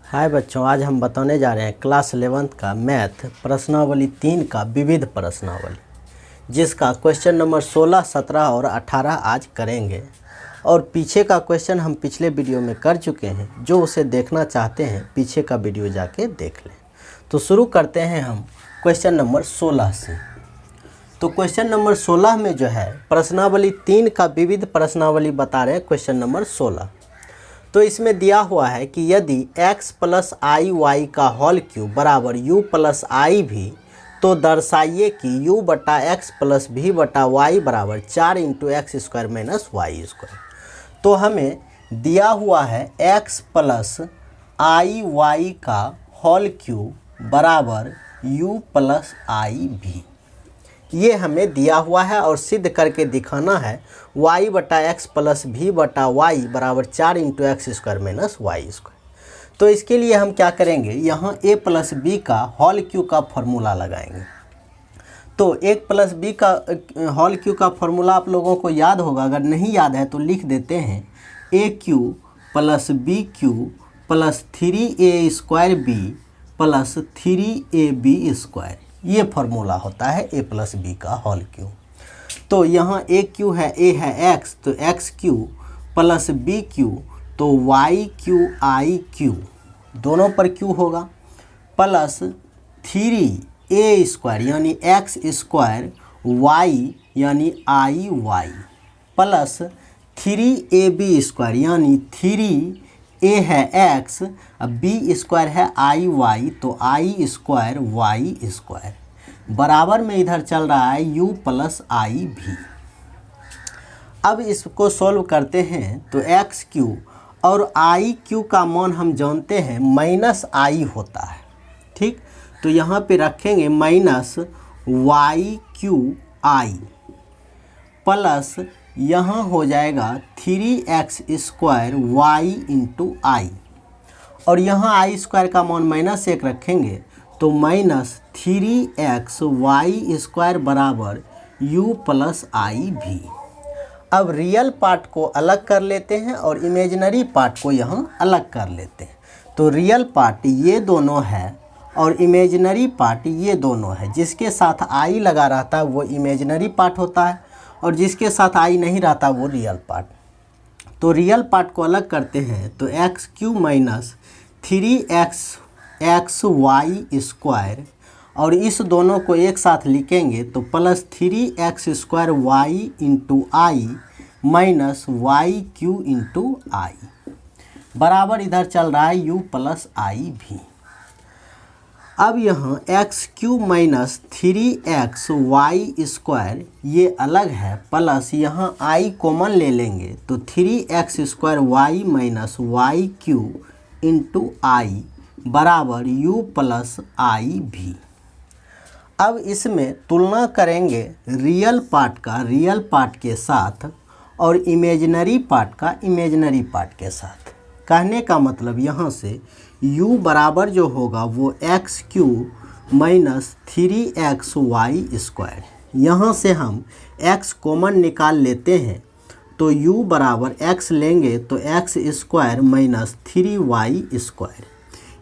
हाय बच्चों, आज हम बताने जा रहे हैं क्लास 11th का मैथ प्रश्नावली 3 का विविध प्रश्नावली, जिसका क्वेश्चन नंबर 16, 17 और 18 आज करेंगे। और पीछे का क्वेश्चन हम पिछले वीडियो में कर चुके हैं। जो उसे देखना चाहते हैं पीछे का वीडियो जाके देख लें। तो शुरू करते हैं हम क्वेश्चन नंबर 16 से। तो क्वेश्चन नंबर 16 में जो है प्रश्नावली 3 का विविध प्रश्नावली बता रहे हैं। क्वेश्चन नंबर 16 तो इसमें दिया हुआ है कि यदि x प्लस आई वाई का होल क्यूब बराबर u प्लस आई भी, तो दर्शाइए कि u बटा एक्स प्लस भी बटा वाई बराबर 4 into x square minus y square. तो हमें दिया हुआ है x प्लस आई वाई का होल क्यूब बराबर u प्लस आई भी, ये हमें दिया हुआ है और सिद्ध करके दिखाना है y बटा एक्स प्लस भी बटा वाई बराबर 4 into x square minus y square. तो इसके लिए हम क्या करेंगे, यहाँ a प्लस बी का होल क्यूब का फॉर्मूला लगाएंगे। तो a प्लस बी का होल क्यूब का फॉर्मूला आप लोगों को याद होगा, अगर नहीं याद है तो लिख देते हैं a cube plus b cube plus 3a square b plus 3ab square, ये फार्मूला होता है a प्लस बी का होल क्यूब। तो यहाँ a क्यू है, a है x, तो x cube plus b cube, तो y क्यू आई क्यू, दोनों पर क्यू होगा, प्लस 3a स्क्वायर यानी x स्क्वायर y यानी आई वाई, प्लस 3ab स्क्वायर यानी 3a है x, अब b स्क्वायर है आई वाई, तो आई स्क्वायर वाई स्क्वायर बराबर में इधर चल रहा है u प्लस आई भी। अब इसको सॉल्व करते हैं तो x क्यू और आई क्यू का मान हम जानते हैं माइनस आई होता है, ठीक। तो यहाँ पे रखेंगे minus y cube i, plus यहाँ हो जाएगा 3x स्क्वायर वाई इंटू आई, और यहाँ आई स्क्वायर का मान माइनस 1 रखेंगे तो माइनस 3x वाई स्क्वायर बराबर u प्लस आई भी। अब रियल पार्ट को अलग कर लेते हैं और इमेजिनरी पार्ट को यहाँ अलग कर लेते हैं। तो रियल पार्ट ये दोनों है और इमेजिनरी पार्ट ये दोनों है। जिसके साथ आई लगा रहता है वो इमेजिनरी पार्ट होता है और जिसके साथ आई नहीं रहता वो रियल पार्ट। तो रियल पार्ट को अलग करते हैं तो x cube minus 3x y square, और इस दोनों को एक साथ लिखेंगे तो plus 3x square y into i minus y cube into i बराबर इधर चल रहा है u प्लस आई भी। अब यहाँ x cube minus 3x y square ये अलग है, प्लस यहाँ आई कॉमन ले लेंगे तो 3x square y minus y cube into i बराबर u प्लस आई भी। अब इसमें तुलना करेंगे रियल पार्ट का रियल पार्ट के साथ और इमेजिनरी पार्ट का इमेजिनरी पार्ट के साथ। कहने का मतलब यहाँ से u बराबर जो होगा वो x cube minus 3x y square, यहाँ से हम x कॉमन निकाल लेते हैं तो u बराबर x लेंगे तो x square minus 3y square,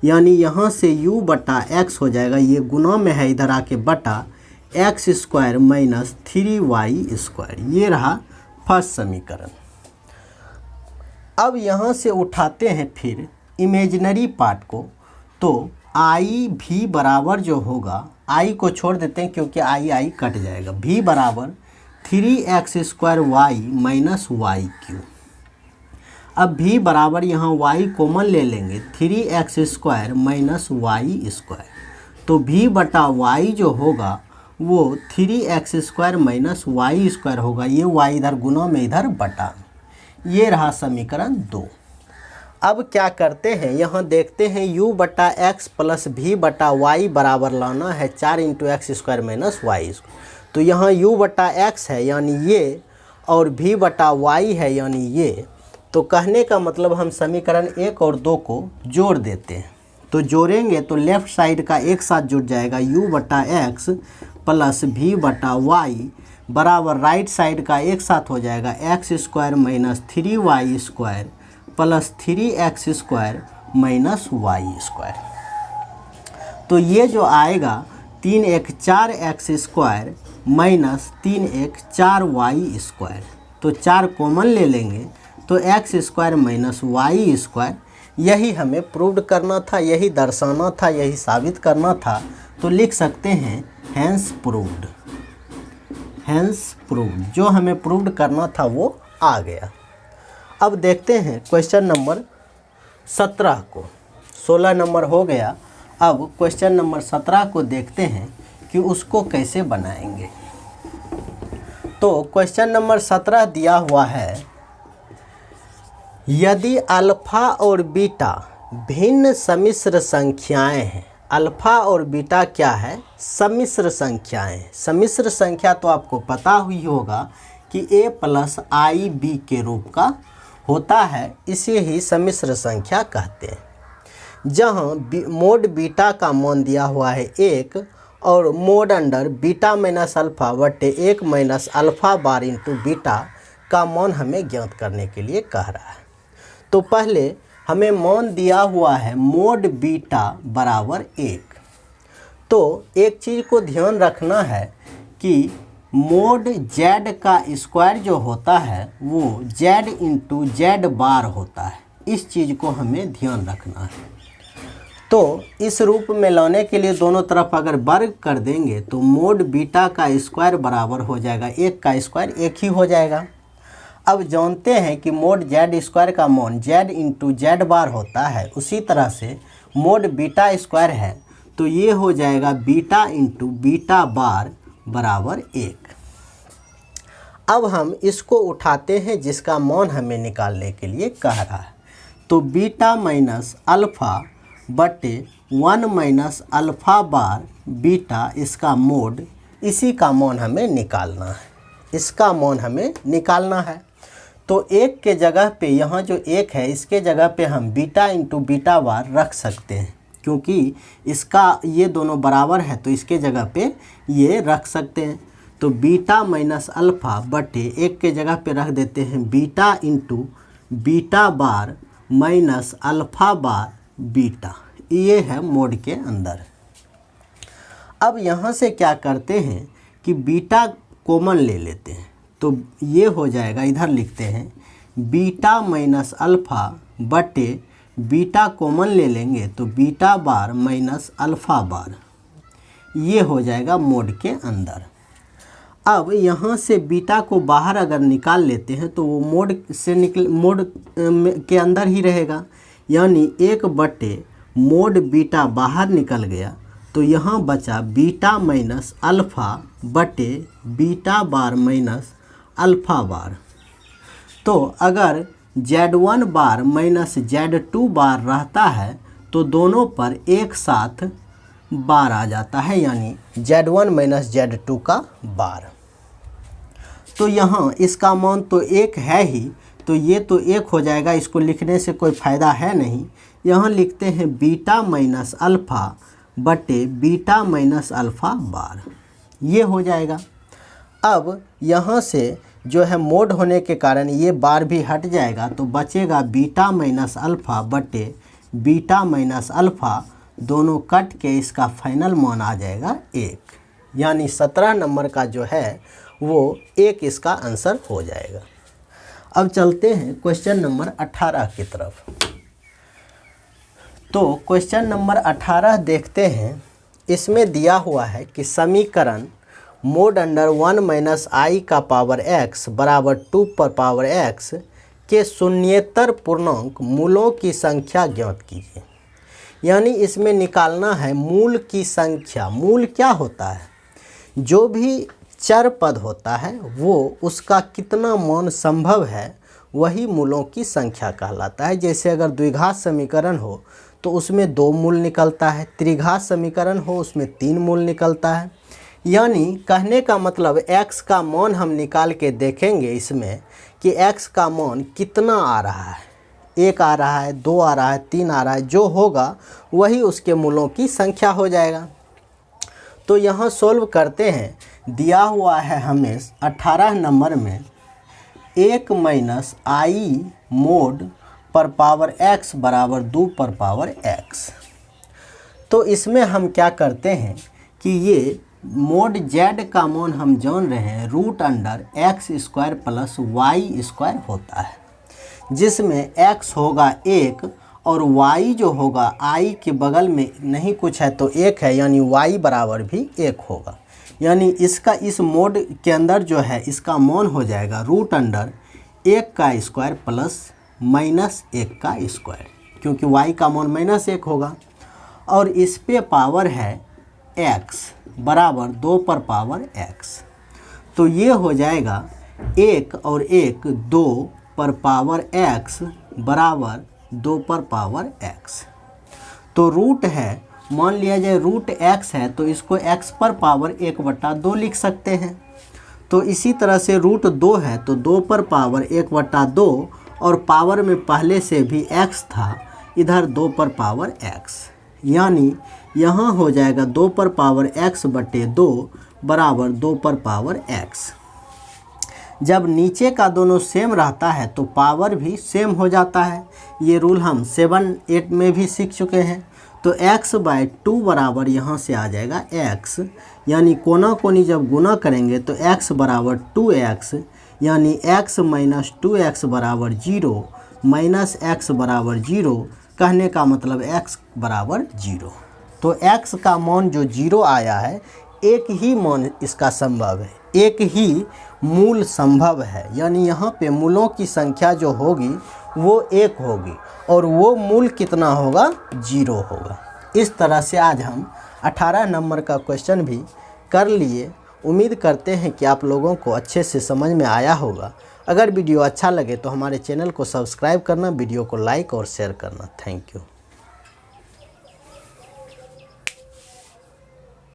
यानी यहाँ से u बटा x हो जाएगा, ये गुना में है इधर आके बटा x square minus 3y square. ये रहा फर्स्ट समीकरण। अब यहाँ से उठाते हैं फिर इमेजिनरी पार्ट को, तो आई भी बराबर जो होगा, आई को छोड़ देते हैं क्योंकि आई कट जाएगा, भी बराबर 3x square y minus y cube. अब भी बराबर यहाँ y कॉमन ले लेंगे 3x square minus y square, तो भी बटा y जो होगा वो 3x square minus y square होगा, ये y इधर गुना में इधर बटा। ये रहा समीकरण 2। अब क्या करते हैं, यहाँ देखते हैं u बटा एक्स प्लस भी बटा वाई बराबर लाना है 4 into x square minus y square. तो यहाँ u बटा एक्स है यानी ये, और भी बटा वाई है यानी ये। तो कहने का मतलब हम समीकरण 1 और 2 को जोड़ देते हैं। तो जोड़ेंगे तो लेफ़्ट साइड का एक साथ जुड़ जाएगा u बटा एक्स प्लस भी बटा वाई बराबर राइट साइड का एक साथ हो जाएगा x square minus 3y square plus 3x square minus y square. तो ये जो आएगा 3 एक 4 एक्स स्क्वायर माइनस 3 एक 4 वाई स्क्वायर। तो 4 कॉमन ले लेंगे तो x square minus y square. यही हमें प्रूव करना था, यही दर्शाना था, यही साबित करना था। तो लिख सकते हैं हैंस प्रूव्ड। हैंस प्रूव्ड, जो हमें प्रूव करना था वो आ गया। अब देखते हैं क्वेश्चन नंबर 17 को। 16 नंबर हो गया, अब क्वेश्चन नंबर 17 को देखते हैं कि उसको कैसे बनाएंगे। तो क्वेश्चन नंबर 17 दिया हुआ है, यदि अल्फ़ा और बीटा भिन्न सम्मिश्र संख्याएं हैं। अल्फ़ा और बीटा क्या है? सम्मिश्र संख्याएं। सम्मिश्र संख्या तो आपको पता हुई होगा कि a प्लस आई बी के रूप का होता है, इसे ही सम्मिश्र संख्या कहते हैं। जहाँ मोड बीटा का मान दिया हुआ है 1 और mode under beta minus alpha बटे 1 minus alpha bar into beta का मान हमें ज्ञात करने के लिए कह रहा है। तो पहले हमें मान दिया हुआ है मोड बीटा बराबर 1। तो एक चीज़ को ध्यान रखना है कि मोड जेड का स्क्वायर जो होता है वो जेड इंटू जेड बार होता है। इस चीज़ को हमें ध्यान रखना है। तो इस रूप में लाने के लिए दोनों तरफ अगर वर्ग कर देंगे तो मोड बीटा का स्क्वायर बराबर हो जाएगा 1 का स्क्वायर 1 ही हो जाएगा। अब जानते हैं कि मोड जेड स्क्वायर का मान जेड इंटू जेड बार होता है, उसी तरह से मोड बीटा स्क्वायर है तो ये हो जाएगा बीटा इंटू बीटा बार बराबर 1। अब हम इसको उठाते हैं जिसका मान हमें निकालने के लिए कह रहा है। तो बीटा माइनस अल्फ़ा बटे 1 माइनस अल्फ़ा बार बीटा, इसका मोड, इसी का मान हमें निकालना है। इसका मान हमें निकालना है। तो 1 के जगह पे यहाँ जो 1 है इसके जगह पे हम बीटा इंटू बीटा बार रख सकते हैं, क्योंकि इसका ये दोनों बराबर है तो इसके जगह पे ये रख सकते हैं। तो बीटा माइनस अल्फ़ा बटे 1 के जगह पे रख देते हैं बीटा इंटू बीटा बार माइनस अल्फ़ा बार बीटा। ये है मोड के अंदर। अब यहाँ से क्या करते हैं कि बीटा कॉमन ले लेते हैं। तो ये हो जाएगा, इधर लिखते हैं बीटा माइनस अल्फ़ा बटे बीटा कॉमन ले लेंगे तो बीटा बार माइनस अल्फ़ा बार, ये हो जाएगा मोड के अंदर। अब यहाँ से बीटा को बाहर अगर निकाल लेते हैं तो वो मोड के अंदर ही रहेगा, यानी 1 बटे मोड बीटा बाहर निकल गया। तो यहाँ बचा बीटा माइनस अल्फ़ा बटे बीटा बार माइनस अल्फ़ा बार। तो अगर Z1 बार माइनस Z2 बार रहता है तो दोनों पर एक साथ बार आ जाता है, यानी Z1 माइनस Z2 का बार। तो यहाँ इसका मान तो 1 है ही, तो ये तो 1 हो जाएगा, इसको लिखने से कोई फ़ायदा है नहीं। यहाँ लिखते हैं बीटा माइनस अल्फ़ा बटे बीटा माइनस अल्फ़ा बार, ये हो जाएगा। अब यहाँ से जो है मोड होने के कारण ये बार भी हट जाएगा, तो बचेगा बीटा माइनस अल्फ़ा बटे बीटा माइनस अल्फ़ा, दोनों कट के इसका फाइनल मान आ जाएगा 1। यानी 17 नंबर का जो है वो 1 इसका आंसर हो जाएगा। अब चलते हैं क्वेश्चन नंबर 18 की तरफ। तो क्वेश्चन नंबर 18 देखते हैं। इसमें दिया हुआ है कि समीकरण मोड अंडर 1 माइनस आई का पावर x बराबर 2 पर पावर x के शून्येतर पूर्णांक मूलों की संख्या ज्ञात कीजिए। यानी इसमें निकालना है मूल की संख्या। मूल क्या होता है? जो भी चर पद होता है वो उसका कितना मान संभव है वही मूलों की संख्या कहलाता है। जैसे अगर द्विघात समीकरण हो तो उसमें 2 मूल निकलता है, त्रिघात समीकरण हो उसमें 3 मूल निकलता है। यानी कहने का मतलब x का मान हम निकाल के देखेंगे इसमें कि x का मान कितना आ रहा है, 1 आ रहा है, 2 आ रहा है, 3 आ रहा है, जो होगा वही उसके मूलों की संख्या हो जाएगा। तो यहाँ सोल्व करते हैं। दिया हुआ है हमें 18 नंबर में 1 माइनस आई मोड पर पावर x बराबर 2 पर पावर x। तो इसमें हम क्या करते हैं कि ये मोड z का मान हम जान रहे हैं √x² प्लस y² होता है, जिसमें x होगा 1 और y जो होगा i के बगल में नहीं कुछ है तो 1 है, यानी y बराबर भी 1 होगा। यानी इसका इस मोड के अंदर जो है इसका मान हो जाएगा √1² प्लस -1², क्योंकि y का मान -1 होगा। और इस पे पावर है x बराबर 2 पर पावर x। तो ये हो जाएगा 1 और 1 2 पर पावर x बराबर 2 पर पावर x। तो रूट है, मान लिया जाए √x है तो इसको x पर पावर 1/2 लिख सकते हैं। तो इसी तरह से √2 है तो 2 पर पावर 1/2 और पावर में पहले से भी x था, इधर 2 पर पावर x, यानी यहाँ हो जाएगा 2 पर पावर x/2 बराबर 2 पर पावर x। जब नीचे का दोनों सेम रहता है तो पावर भी सेम हो जाता है। ये रूल हम 7, 8 में भी सीख चुके हैं। तो x/2 बराबर यहाँ से आ जाएगा x, यानी कोना कोनी जब गुना करेंगे तो x बराबर 2x, यानी x - 2x बराबर 0, -x बराबर 0, कहने का मतलब x बराबर 0। तो x का मान जो 0 आया है, एक ही मान इसका संभव है, एक ही मूल संभव है, यानी यहाँ पे मूलों की संख्या जो होगी वो 1 होगी और वो मूल कितना होगा, 0 होगा। इस तरह से आज हम 18 नंबर का क्वेश्चन भी कर लिए। उम्मीद करते हैं कि आप लोगों को अच्छे से समझ में आया होगा। अगर वीडियो अच्छा लगे तो हमारे चैनल को सब्सक्राइब करना, वीडियो को लाइक और शेयर करना। Thank you.